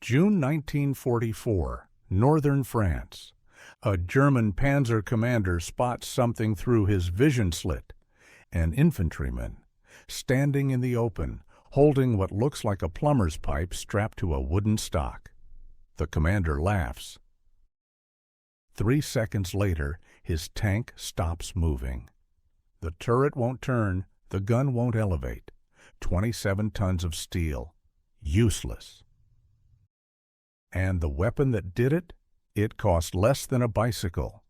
June 1944, northern France. A German panzer commander spots something through his vision slit. An infantryman, standing in the open, holding what looks like a plumber's pipe strapped to a wooden stock. The commander laughs. 3 seconds later, his tank stops moving. The turret won't turn, the gun won't elevate. 27 tons of steel. Useless. And the weapon that did it? It cost less than a bicycle.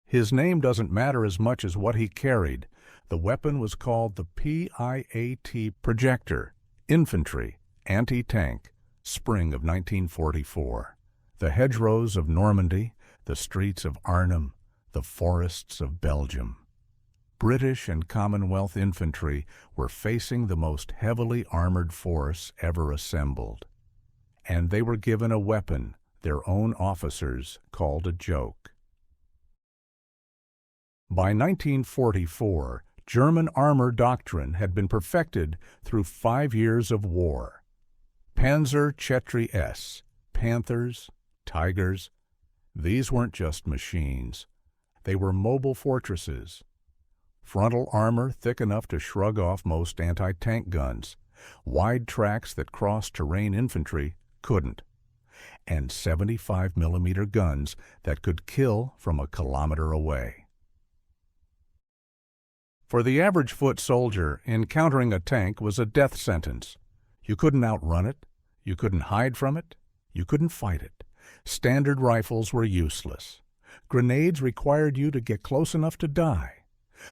His name doesn't matter as much as what he carried. The weapon was called the PIAT Projector, Infantry, Anti-Tank, spring of 1944. The hedgerows of Normandy, the streets of Arnhem, the forests of Belgium. British and Commonwealth infantry were facing the most heavily armored force ever assembled. And they were given a weapon their own officers called a joke. By 1944, German armor doctrine had been perfected through 5 years of war. Panzer Chetry S, Panthers, Tigers, these weren't just machines. They were mobile fortresses. Frontal armor thick enough to shrug off most anti-tank guns, wide tracks that cross-terrain infantry couldn't, and 75mm guns that could kill from a kilometer away. For the average foot soldier, encountering a tank was a death sentence. You couldn't outrun it, you couldn't hide from it, you couldn't fight it. Standard rifles were useless. Grenades required you to get close enough to die.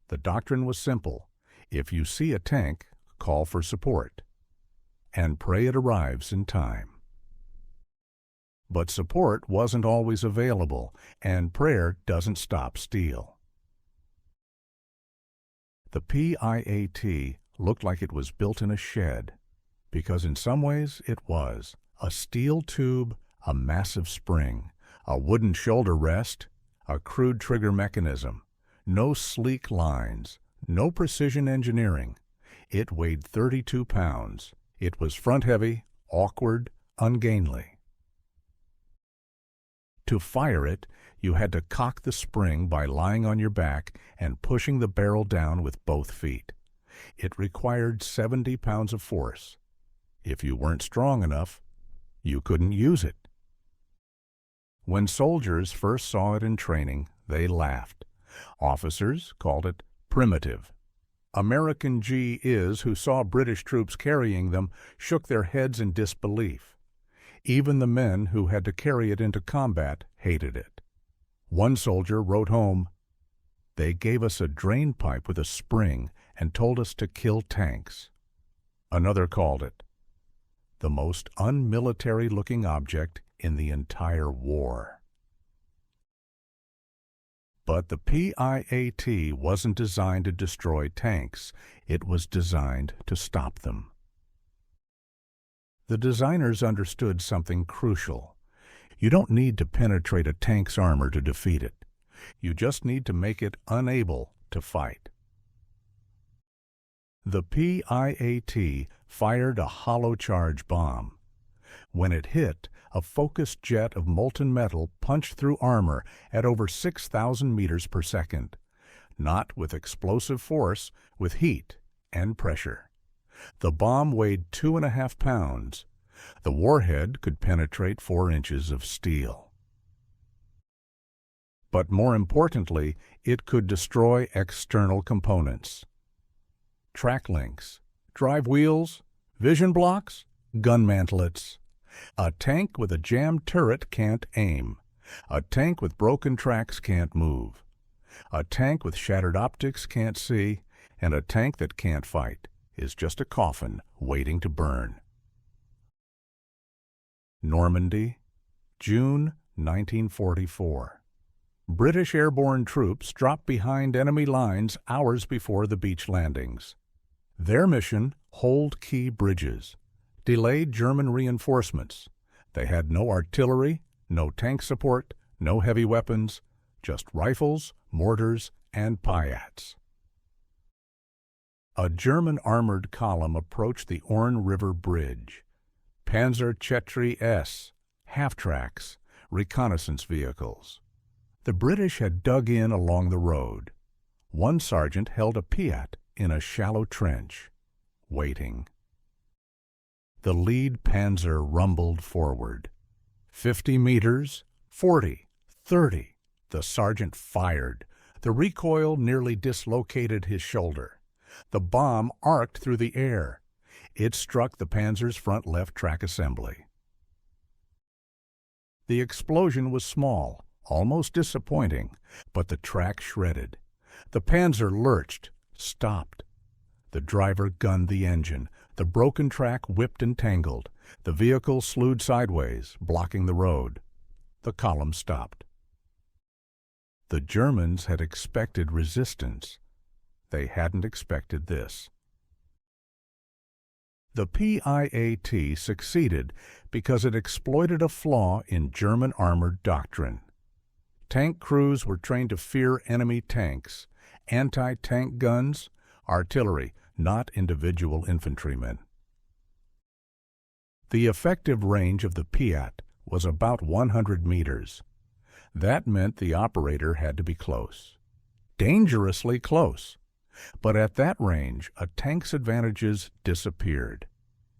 The doctrine was simple. If you see a tank, call for support, and pray it arrives in time. But support wasn't always available, and prayer doesn't stop steel. The PIAT looked like it was built in a shed, because in some ways it was. A steel tube, a massive spring, a wooden shoulder rest, a crude trigger mechanism. No sleek lines, no precision engineering. It weighed 32 pounds. It was front-heavy, awkward, ungainly. To fire it, you had to cock the spring by lying on your back and pushing the barrel down with both feet. It required 70 pounds of force. If you weren't strong enough, you couldn't use it. When soldiers first saw it in training, they laughed. Officers called it primitive. American G.I.s who saw British troops carrying them shook their heads in disbelief. Even the men who had to carry it into combat hated it. One soldier wrote home, "They gave us a drain pipe with a spring and told us to kill tanks." Another called it the most unmilitary-looking object in the entire war. But the PIAT wasn't designed to destroy tanks. It was designed to stop them. The designers understood something crucial. You don't need to penetrate a tank's armor to defeat it. You just need to make it unable to fight. The PIAT fired a hollow charge bomb. When it hit, a focused jet of molten metal punched through armor at over 6,000 meters per second. Not with explosive force, with heat and pressure. The bomb weighed 2.5 pounds. The warhead could penetrate 4 inches of steel. But more importantly, it could destroy external components. Track links, drive wheels, vision blocks, gun mantlets. A tank with a jammed turret can't aim. A tank with broken tracks can't move. A tank with shattered optics can't see, and a tank that can't fight is just a coffin waiting to burn. Normandy, June 1944. British airborne troops dropped behind enemy lines hours before the beach landings. Their mission, hold key bridges. Delayed German reinforcements. They had no artillery, no tank support, no heavy weapons, just rifles, mortars, and PIATs. A German armored column approached the Orne River Bridge. Panzerchetry S, half-tracks, reconnaissance vehicles. The British had dug in along the road. One sergeant held a PIAT in a shallow trench, waiting. The lead panzer rumbled forward. 50 meters, 40, 30. The sergeant fired. The recoil nearly dislocated his shoulder. The bomb arced through the air. It struck the panzer's front left track assembly. The explosion was small, almost disappointing, but the track shredded. The panzer lurched, stopped. The driver gunned the engine. The broken track whipped and tangled. The vehicle slewed sideways, blocking the road. The column stopped. The Germans had expected resistance. They hadn't expected this. The PIAT succeeded because it exploited a flaw in German armored doctrine. Tank crews were trained to fear enemy tanks, anti-tank guns, artillery, not individual infantrymen. The effective range of the PIAT was about 100 meters. That meant the operator had to be close. Dangerously close. But at that range, a tank's advantages disappeared.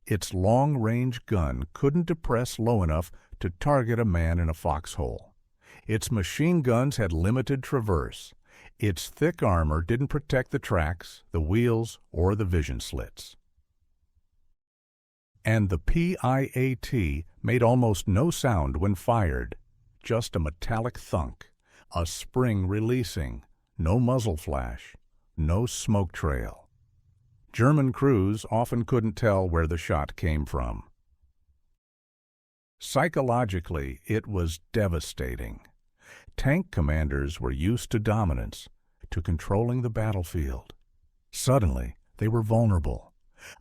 Its long-range gun couldn't depress low enough to target a man in a foxhole. Its machine guns had limited traverse. Its thick armor didn't protect the tracks, the wheels, or the vision slits. And the PIAT made almost no sound when fired, just a metallic thunk, a spring releasing, no muzzle flash, no smoke trail. German crews often couldn't tell where the shot came from. Psychologically, it was devastating. Tank commanders were used to dominance, to controlling the battlefield. Suddenly, they were vulnerable.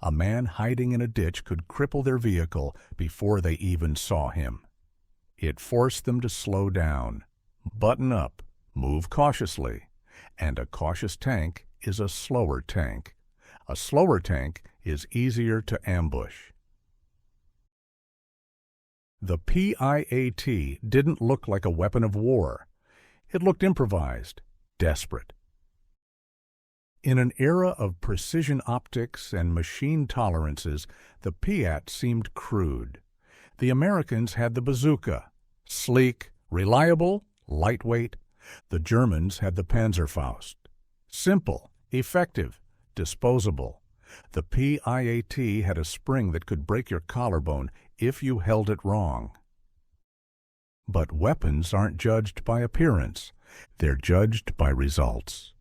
A man hiding in a ditch could cripple their vehicle before they even saw him. It forced them to slow down, button up, move cautiously, and a cautious tank is a slower tank. A slower tank is easier to ambush. The PIAT didn't look like a weapon of war. It looked improvised, desperate. In an era of precision optics and machine tolerances, the PIAT seemed crude. The Americans had the bazooka, sleek, reliable, lightweight. The Germans had the Panzerfaust, simple, effective, disposable. The PIAT had a spring that could break your collarbone if you held it wrong. But weapons aren't judged by appearance. They're judged by results.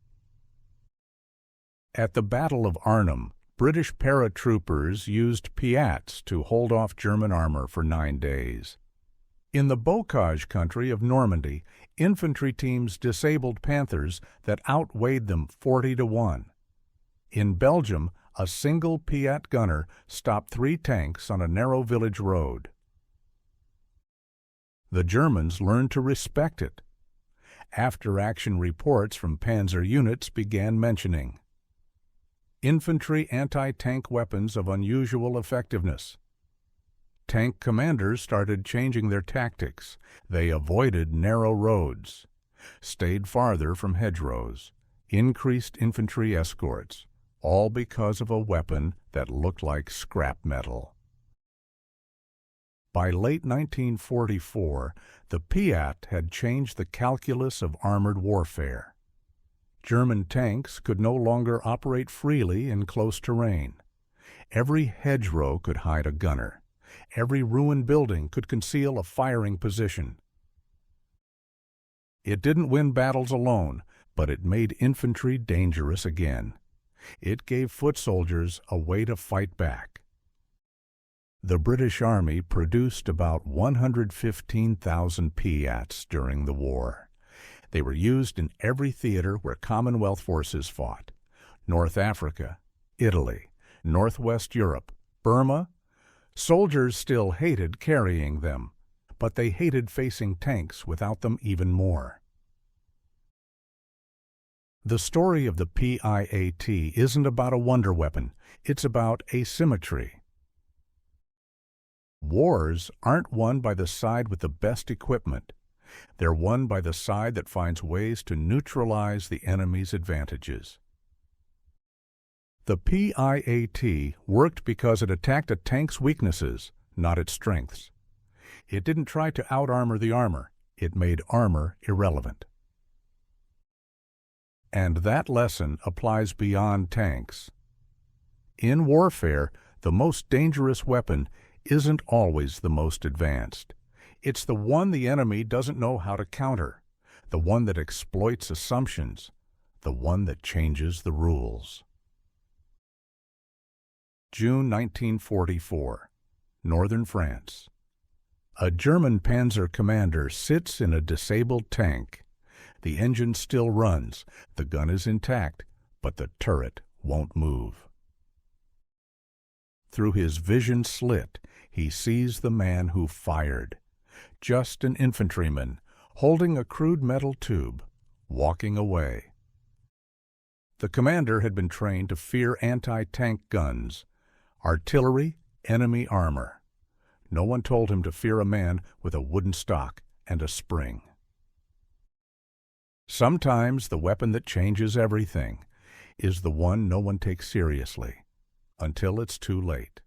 At the Battle of Arnhem, British paratroopers used PIATs to hold off German armor for 9 days. In the bocage country of Normandy, infantry teams disabled Panthers that outweighed them 40-1. In Belgium, a single PIAT gunner stopped 3 tanks on a narrow village road. The Germans learned to respect it. After-action reports from panzer units began mentioning infantry anti-tank weapons of unusual effectiveness. Tank commanders started changing their tactics. They avoided narrow roads, stayed farther from hedgerows, increased infantry escorts, all because of a weapon that looked like scrap metal. By late 1944, the PIAT had changed the calculus of armored warfare. German tanks could no longer operate freely in close terrain. Every hedgerow could hide a gunner. Every ruined building could conceal a firing position. It didn't win battles alone, but it made infantry dangerous again. It gave foot soldiers a way to fight back. The British Army produced about 115,000 PIATs during the war. They were used in every theater where Commonwealth forces fought: North Africa, Italy, Northwest Europe, Burma. Soldiers still hated carrying them, but they hated facing tanks without them even more. The story of the PIAT isn't about a wonder weapon. It's about asymmetry. Wars aren't won by the side with the best equipment. They're won by the side that finds ways to neutralize the enemy's advantages. The PIAT worked because it attacked a tank's weaknesses, not its strengths. It didn't try to out-armor the armor. It made armor irrelevant. And that lesson applies beyond tanks. In warfare, the most dangerous weapon isn't always the most advanced. It's the one the enemy doesn't know how to counter, the one that exploits assumptions, the one that changes the rules. June 1944, Northern France. A German panzer commander sits in a disabled tank. The engine still runs, the gun is intact, but the turret won't move. Through his vision slit, he sees the man who fired. Just an infantryman, holding a crude metal tube, walking away. The commander had been trained to fear anti-tank guns, artillery, enemy armor. No one told him to fear a man with a wooden stock and a spring. Sometimes the weapon that changes everything is the one no one takes seriously, until it's too late.